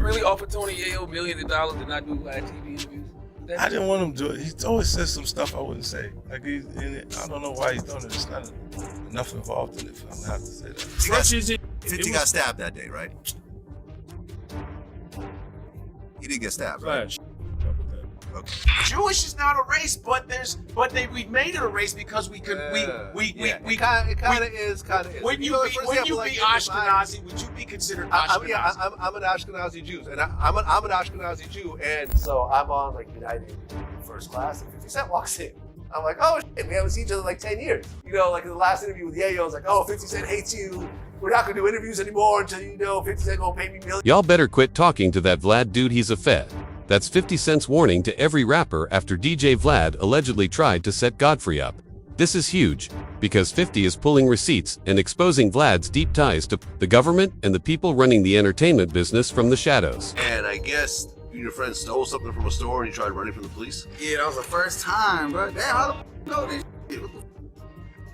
really offered Tony Yayo millions of dollars to not do Vlad TV interviews? I didn't want him to do it. He always says some stuff I wouldn't say. Like he's in it. I don't know why he's doing it. It's not enough involved in it for him to have to say that. 50 got stabbed that day, right? He didn't get stabbed, right? Okay. Jewish is not a race, but we made it a race because we could it kind of is. When you be Ashkenazi, would you be considered Ashkenazi? I'm an Ashkenazi Jew, and I'm an Ashkenazi Jew, and so I'm on like United first class, and 50 Cent walks in. I'm like, oh shit, we haven't seen each other in like 10 years. You know, like in the last interview with Yayo, I was like, oh, 50 Cent hates you. We're not gonna do interviews anymore until you know 50 Cent gonna pay me millions. Y'all better quit talking to that Vlad dude, he's a fed. That's 50 Cent's warning to every rapper after DJ Vlad allegedly tried to set Godfrey up. This is huge, because 50 is pulling receipts and exposing Vlad's deep ties to the government and the people running the entertainment business from the shadows. And I guess you and your friend stole something from a store and you tried running from the police? Yeah, that was the first time, bro. Damn, how the know this shit?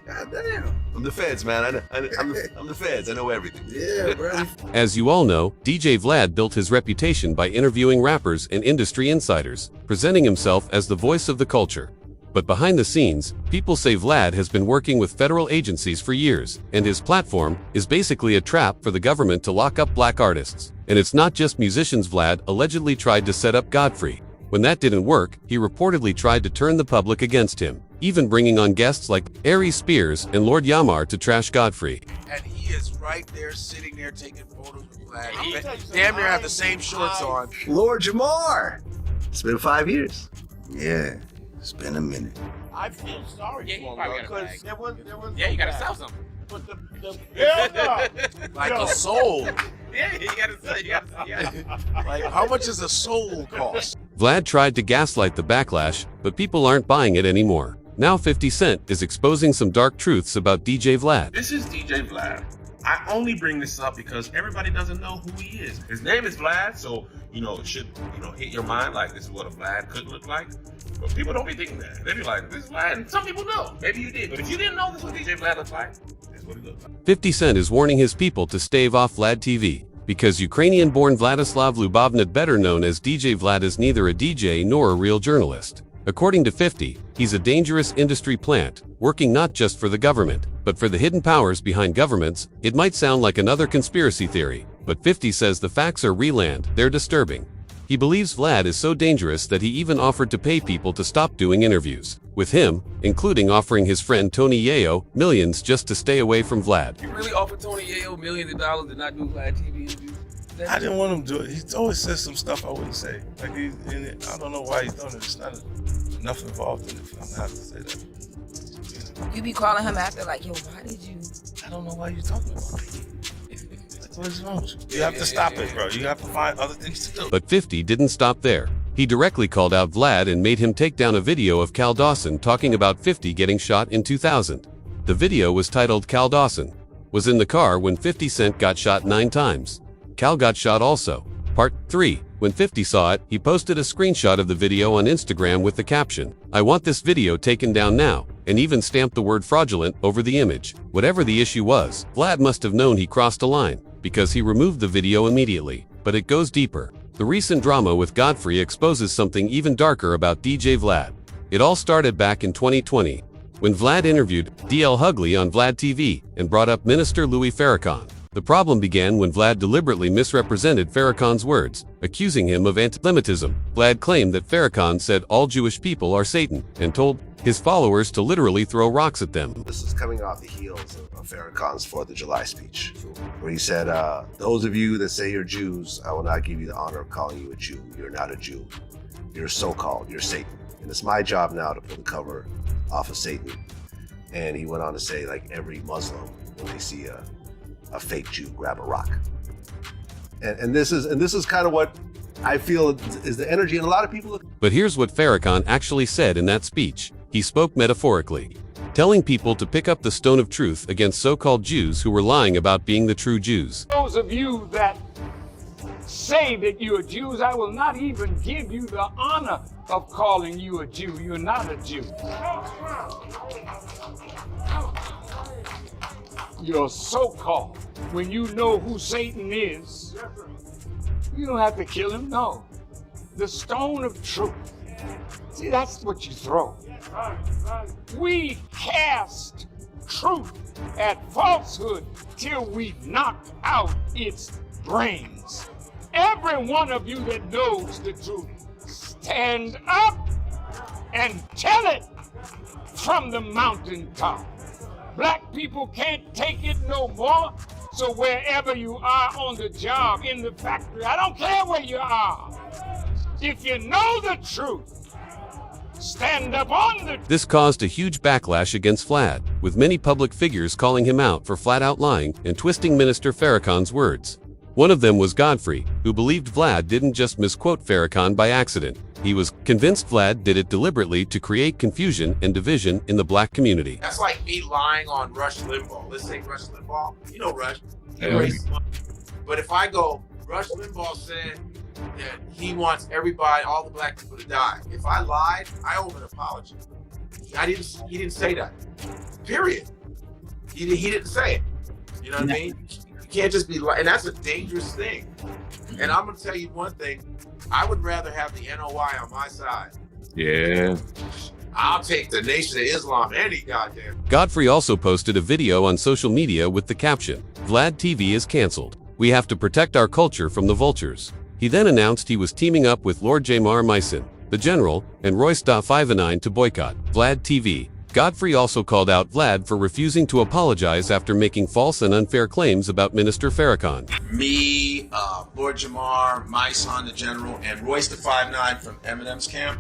God damn. I'm the feds, man. I'm the feds. I know everything. Yeah, bro. As you all know, DJ Vlad built his reputation by interviewing rappers and industry insiders, presenting himself as the voice of the culture. But behind the scenes, people say Vlad has been working with federal agencies for years, and his platform is basically a trap for the government to lock up black artists. And it's not just musicians. Vlad allegedly tried to set up Godfrey. When that didn't work, he reportedly tried to turn the public against him, even bringing on guests like Aries Spears and Lord Jamar to trash Godfrey. And he is right there, sitting there, taking photos with Vlad. Damn near have the same shorts on. Lord Jamar. It's been 5 years. Yeah, it's been a minute. I feel sorry for him because there was You gotta sell something. But like a soul. Yeah, you gotta sell. Like, how much does a soul cost? Vlad tried to gaslight the backlash, but people aren't buying it anymore. Now 50 Cent is exposing some dark truths about DJ Vlad. This is DJ Vlad. I only bring this up because everybody doesn't know who he is. His name is Vlad, so it should hit your mind like this is what a Vlad could look like. But people don't be thinking that. They be like, this is Vlad, and some people know. Maybe you did, but if you didn't know this is what DJ Vlad looks like, that's what he looks like. 50 Cent is warning his people to stave off Vlad TV, because Ukrainian-born Vladislav Lubavnat, better known as DJ Vlad, is neither a DJ nor a real journalist. According to 50, he's a dangerous industry plant, working not just for the government, but for the hidden powers behind governments. It might sound like another conspiracy theory, but 50 says the facts are real and they're disturbing. He believes Vlad is so dangerous that he even offered to pay people to stop doing interviews with him, including offering his friend Tony Yayo millions just to stay away from Vlad. You really offered Tony Yayo millions of dollars to not do Vlad TV interviews? I didn't want him to do it. He always says some stuff I wouldn't say. Like he's in it. I don't know why he's doing it. It's not enough involved in it for him to have to say that. You be calling him after like, yo, why did you? I don't know why you're talking about it. What is wrong with you? You have to stop it, bro. You have to find other things to do. But 50 didn't stop there. He directly called out Vlad and made him take down a video of Cal Dawson talking about 50 getting shot in 2000. The video was titled "Cal Dawson was in the car when 50 Cent got shot 9 times. Cal got shot also." Part 3. When 50 saw it, he posted a screenshot of the video on Instagram with the caption, "I want this video taken down now," and even stamped the word fraudulent over the image. Whatever the issue was, Vlad must have known he crossed a line, because he removed the video immediately. But it goes deeper. The recent drama with Godfrey exposes something even darker about DJ Vlad. It all started back in 2020, when Vlad interviewed DL Hughley on Vlad TV and brought up Minister Louis Farrakhan. The problem began when Vlad deliberately misrepresented Farrakhan's words, accusing him of anti-Semitism. Vlad claimed that Farrakhan said all Jewish people are Satan, and told his followers to literally throw rocks at them. This is coming off the heels of Farrakhan's 4th of July speech, where he said, those of you that say you're Jews, I will not give you the honor of calling you a Jew. You're not a Jew. You're so-called. You're Satan. And it's my job now to pull the cover off of Satan. And he went on to say, like, every Muslim, when they see a fake Jew, grab a rock. And this is kind of what I feel is the energy, and a lot of people look. But here's what Farrakhan actually said in that speech. He spoke metaphorically, telling people to pick up the stone of truth against so-called Jews who were lying about being the true Jews. Those of you that say that you are Jews, I will not even give you the honor of calling you a Jew. You're not a Jew. You're so-called. When you know who Satan is, You don't have to kill him, no. The stone of truth. See, that's what you throw. We cast truth at falsehood till we knock out its brains. Every one of you that knows the truth, stand up and tell it from the mountaintop. Black people can't take it no more, so wherever you are on the job, in the factory, I don't care where you are. If you know the truth, stand up on the truth. This caused a huge backlash against Vlad, with many public figures calling him out for flat-out lying and twisting Minister Farrakhan's words. One of them was Godfrey, who believed Vlad didn't just misquote Farrakhan by accident. He was convinced Vlad did it deliberately to create confusion and division in the black community. That's like me lying on Rush Limbaugh. Let's say Rush Limbaugh. You know Rush. But if I go, Rush Limbaugh said that he wants everybody, all the black people to die. If I lied, I owe him an apology. He didn't say that. Period. He didn't say it. You know what I mean? You can't just be lying, and that's a dangerous thing. And I'm gonna tell you one thing, I would rather have the NOI on my side. Yeah. I'll take the Nation of Islam any goddamn. Godfrey also posted a video on social media with the caption, "Vlad TV is cancelled. We have to protect our culture from the vultures." He then announced he was teaming up with Lord Jamar, the General, and Royce.59 to boycott Vlad TV. Godfrey also called out Vlad for refusing to apologize after making false and unfair claims about Minister Farrakhan. Me, Lord Jamar, my son, the General, and Royce.59 from Eminem's camp,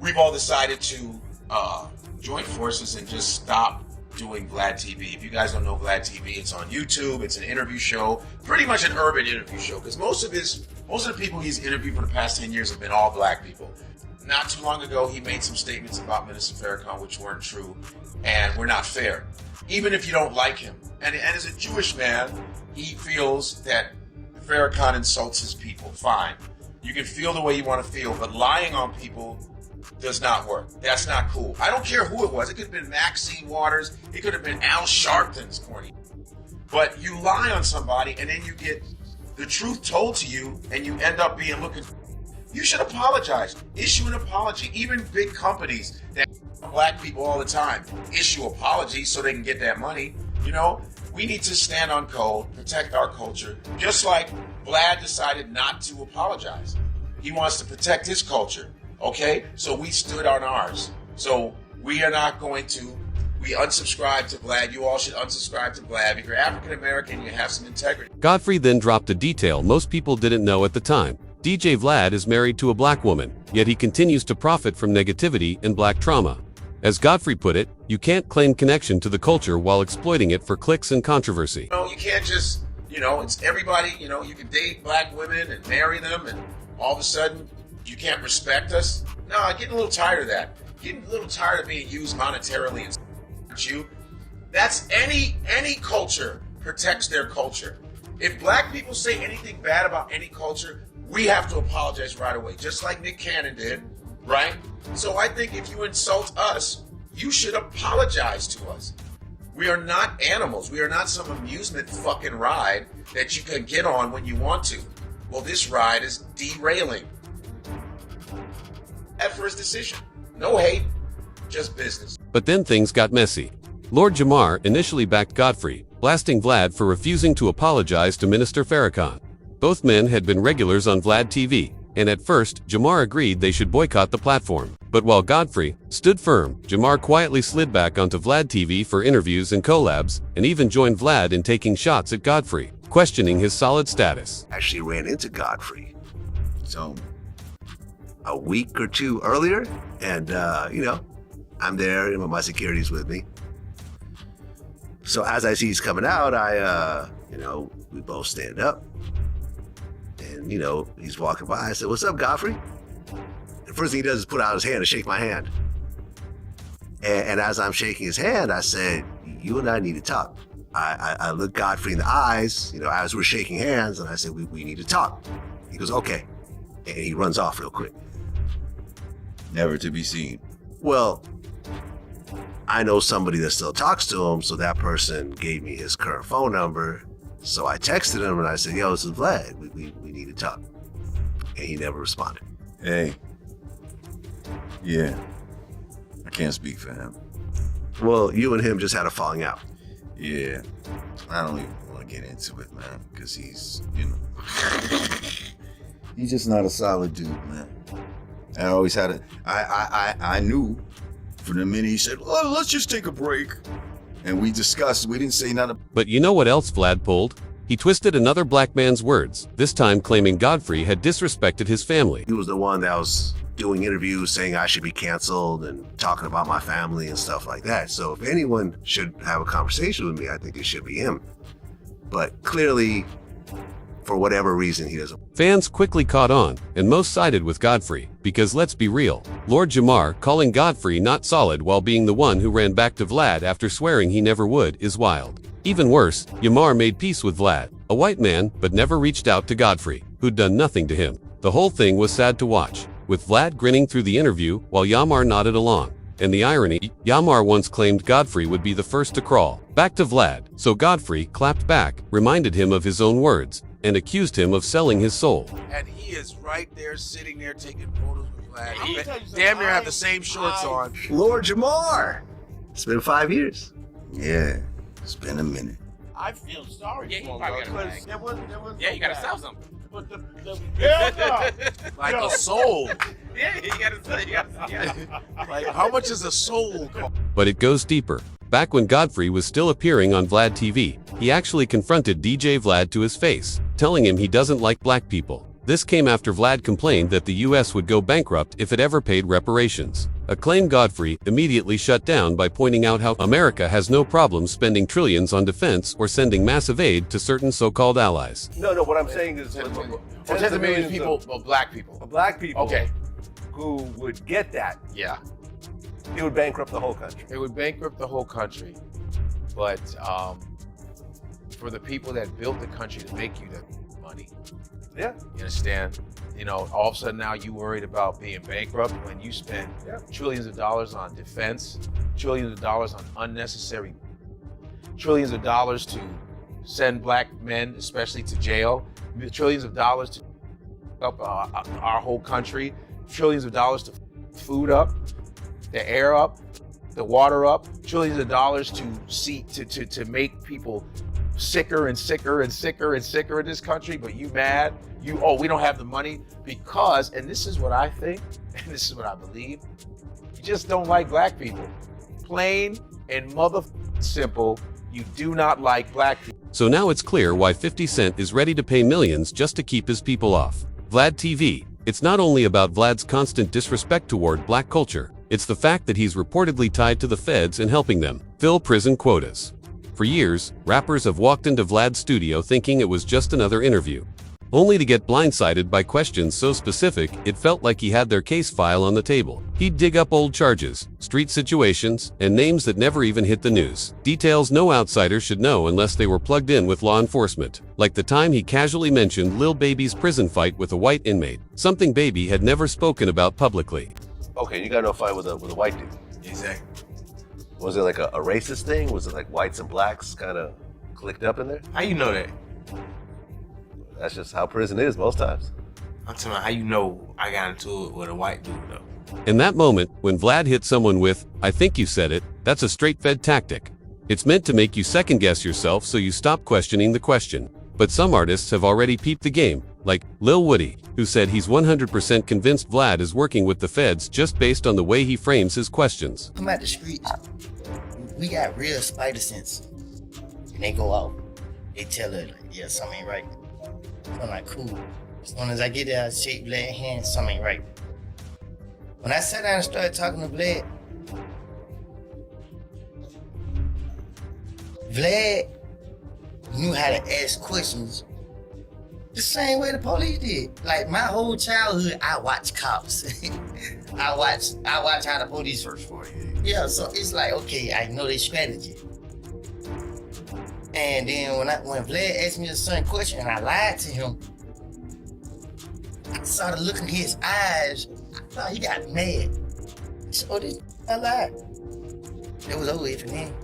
we've all decided to join forces and just stop doing Vlad TV. If you guys don't know Vlad TV, it's on YouTube. It's an interview show, pretty much an urban interview show, because most of the people he's interviewed for the past 10 years have been all black people. Not too long ago, he made some statements about Minister Farrakhan which weren't true and were not fair, even if you don't like him. And as a Jewish man, he feels that Farrakhan insults his people. Fine. You can feel the way you want to feel, but lying on people does not work. That's not cool. I don't care who it was. It could have been Maxine Waters. It could have been Al Sharpton's corny. But you lie on somebody and then you get the truth told to you and you end up being looking. You should apologize. Issue an apology. Even big companies that black people all the time issue apologies so they can get that money. You know, we need to stand on code, protect our culture, just like Vlad decided not to apologize. He wants to protect his culture, okay? So we stood on ours. So we are not going to, we unsubscribe to Vlad. You all should unsubscribe to Vlad. If you're African American, you have some integrity. Godfrey then dropped a detail most people didn't know at the time. DJ Vlad is married to a black woman, yet he continues to profit from negativity and black trauma. As Godfrey put it, you can't claim connection to the culture while exploiting it for clicks and controversy. No, you can't just, it's everybody, you can date black women and marry them and all of a sudden you can't respect us. No, I'm getting a little tired of that. Getting a little tired of being used monetarily and you. That's any culture protects their culture. If black people say anything bad about any culture, we have to apologize right away, just like Nick Cannon did, right? So I think if you insult us, you should apologize to us. We are not animals. We are not some amusement fucking ride that you can get on when you want to. Well, this ride is derailing. That first decision. No hate, just business. But then things got messy. Lord Jamar initially backed Godfrey, blasting Vlad for refusing to apologize to Minister Farrakhan. Both men had been regulars on Vlad TV, and at first, Jamar agreed they should boycott the platform. But while Godfrey stood firm, Jamar quietly slid back onto Vlad TV for interviews and collabs, and even joined Vlad in taking shots at Godfrey, questioning his solid status. Actually ran into Godfrey. So, a week or two earlier, and, I'm there, my security's with me. So as I see he's coming out, we both stand up. And, he's walking by. I said, "What's up, Godfrey?" The first thing he does is put out his hand and shake my hand. And as I'm shaking his hand, I said, "You and I need to talk." I looked Godfrey in the eyes, as we're shaking hands, and I said, we need to talk. He goes, "Okay." And he runs off real quick. Never to be seen. Well, I know somebody that still talks to him, so that person gave me his current phone number. So I texted him and I said, "Yo, this is Vlad. We we need to talk. And he never responded. Hey. Yeah. I can't speak for him. Well, you and him just had a falling out. Yeah. I don't even want to get into it, man, because he's, you know, he's just not a solid dude, man. I always had a, I knew from the minute he said, oh, let's just take a break. And we discussed, we didn't say nothing. But you know what else Vlad pulled? He twisted another black man's words, this time claiming Godfrey had disrespected his family. He was the one that was doing interviews saying I should be canceled and talking about my family and stuff like that. So if anyone should have a conversation with me, I think it should be him. But clearly, for whatever reason, he doesn't. Fans quickly caught on, and most sided with Godfrey, because let's be real, Lord Jamar calling Godfrey not solid while being the one who ran back to Vlad after swearing he never would is wild. Even worse, Jamar made peace with Vlad, a white man, but never reached out to Godfrey, who'd done nothing to him. The whole thing was sad to watch, with Vlad grinning through the interview while Jamar nodded along. And the irony, Jamar once claimed Godfrey would be the first to crawl back to Vlad, so Godfrey clapped back, reminded him of his own words, and accused him of selling his soul. And he is right there, sitting there, taking photos with Vlad. He damn near have the same shorts on. Lord Jamar! It's been 5 years. Yeah, it's been a minute. I feel sorry Yeah, for you probably him, gotta because there was Yeah, you gotta sell something. But the buildup, Like a soul. Yeah, you gotta sell. Yeah. Like, how much is a soul cost? But it goes deeper. Back when Godfrey was still appearing on Vlad TV, he actually confronted DJ Vlad to his face, telling him he doesn't like black people. This came after Vlad complained that the US would go bankrupt if it ever paid reparations. A claim Godfrey immediately shut down by pointing out how America has no problem spending trillions on defense or sending massive aid to certain so-called allies. No, what I'm saying is Tens of millions of people, well, black people. black people Okay. who would get that, Yeah. it would bankrupt the whole country. It would bankrupt the whole country, but for the people that built the country to make you the money, Yeah. you understand? You know, all of a sudden now you worried about being bankrupt when you spend trillions of dollars on defense, trillions of dollars on unnecessary, trillions of dollars to send black men, especially to jail, trillions of dollars to up our whole country, trillions of dollars to food up, the air up, the water up, trillions of dollars to make people sicker and sicker and sicker and sicker in this country, but you mad? We don't have the money because, and this is what I think, and this is what I believe, you just don't like black people. Plain and mother simple, you do not like black people. So now it's clear why 50 Cent is ready to pay millions just to keep his people off Vlad TV. It's not only about Vlad's constant disrespect toward black culture, it's the fact that he's reportedly tied to the feds and helping them fill prison quotas. For years, rappers have walked into Vlad's studio thinking it was just another interview, only to get blindsided by questions so specific it felt like he had their case file on the table. He'd dig up old charges, street situations, and names that never even hit the news. Details no outsider should know unless they were plugged in with law enforcement, like the time he casually mentioned Lil Baby's prison fight with a white inmate, something Baby had never spoken about publicly. Okay, you got no fight with a white dude. Exactly. Was it like a racist thing? Was it like whites and blacks kind of clicked up in there? How you know that? That's just how prison is most times. I'm talking about how you know I got into it with a white dude though. In that moment, when Vlad hit someone with, "I think you said it," that's a straight Fed tactic. It's meant to make you second guess yourself so you stop questioning the question. But some artists have already peeped the game, like Lil Woody, who said he's 100% convinced Vlad is working with the feds just based on the way he frames his questions. Come out the street, we got real spider sense. And they go out, they tell her, like, yeah, something ain't right. So I'm like, cool. As soon as I get there, I shake Vlad's hand, something ain't right. When I sat down and started talking to Vlad, Vlad knew how to ask questions the same way the police did. Like my whole childhood, I watched cops. I watch how the police search for you. Yeah, so it's like, okay, I know their strategy. And then when Vlad asked me a certain question and I lied to him, I saw the look in his eyes. I thought he got mad. So I lied. It was over with for him.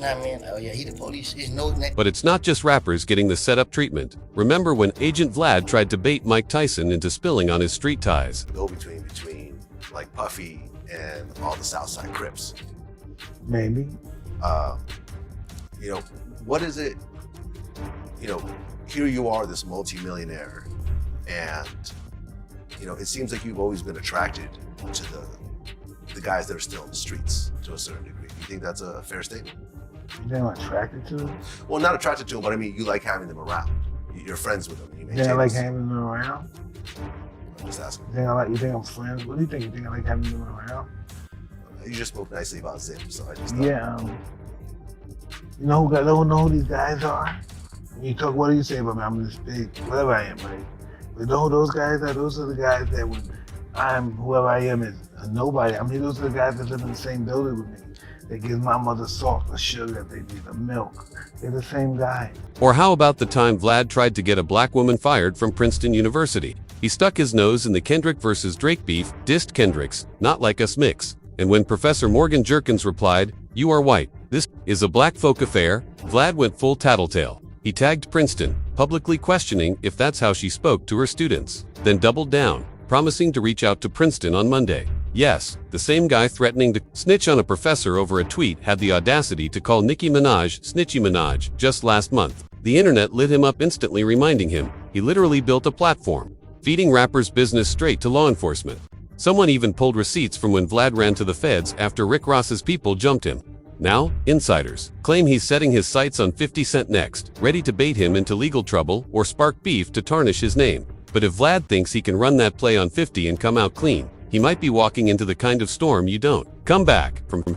Nah, man. Oh yeah, he the police. He's no neck. But it's not just rappers getting the setup treatment. Remember when Agent Vlad tried to bait Mike Tyson into spilling on his street ties? Go between like Puffy and all the Southside Crips. Maybe. You know, what is it? You know, here you are, this multimillionaire, and you know, it seems like you've always been attracted to the guys that are still in the streets to a certain degree. You think that's a fair statement? You think I'm attracted to them? Well, not attracted to them, but I mean, you like having them around. You're friends with them. You think I like having them around? I'm just asking. You think I'm friends? What do you think? You think I like having them around? You just spoke nicely about Zip, so I just thought. Yeah. You know who these guys are? When you talk, what do you say about me? I'm this big, whatever I am, right? But you know who those guys are? Those are the guys that when I'm, whoever I am, is a nobody. I mean, those are the guys that live in the same building with me. They give my mother salt, the sugar, they need the milk. They're the same guy. Or how about the time Vlad tried to get a black woman fired from Princeton University? He stuck his nose in the Kendrick versus Drake beef, dissed Kendrick's "Not Like Us" mix. And when Professor Morgan Jerkins replied, "You are white. This is a black folk affair," Vlad went full tattletale. He tagged Princeton, publicly questioning if that's how she spoke to her students, then doubled down, promising to reach out to Princeton on Monday. Yes, the same guy threatening to snitch on a professor over a tweet had the audacity to call Nicki Minaj Snitchy Minaj just last month. The internet lit him up instantly, reminding him he literally built a platform, feeding rappers business straight to law enforcement. Someone even pulled receipts from when Vlad ran to the feds after Rick Ross's people jumped him. Now, insiders claim he's setting his sights on 50 Cent next, ready to bait him into legal trouble or spark beef to tarnish his name. But if Vlad thinks he can run that play on 50 and come out clean, he might be walking into the kind of storm you don't come back from.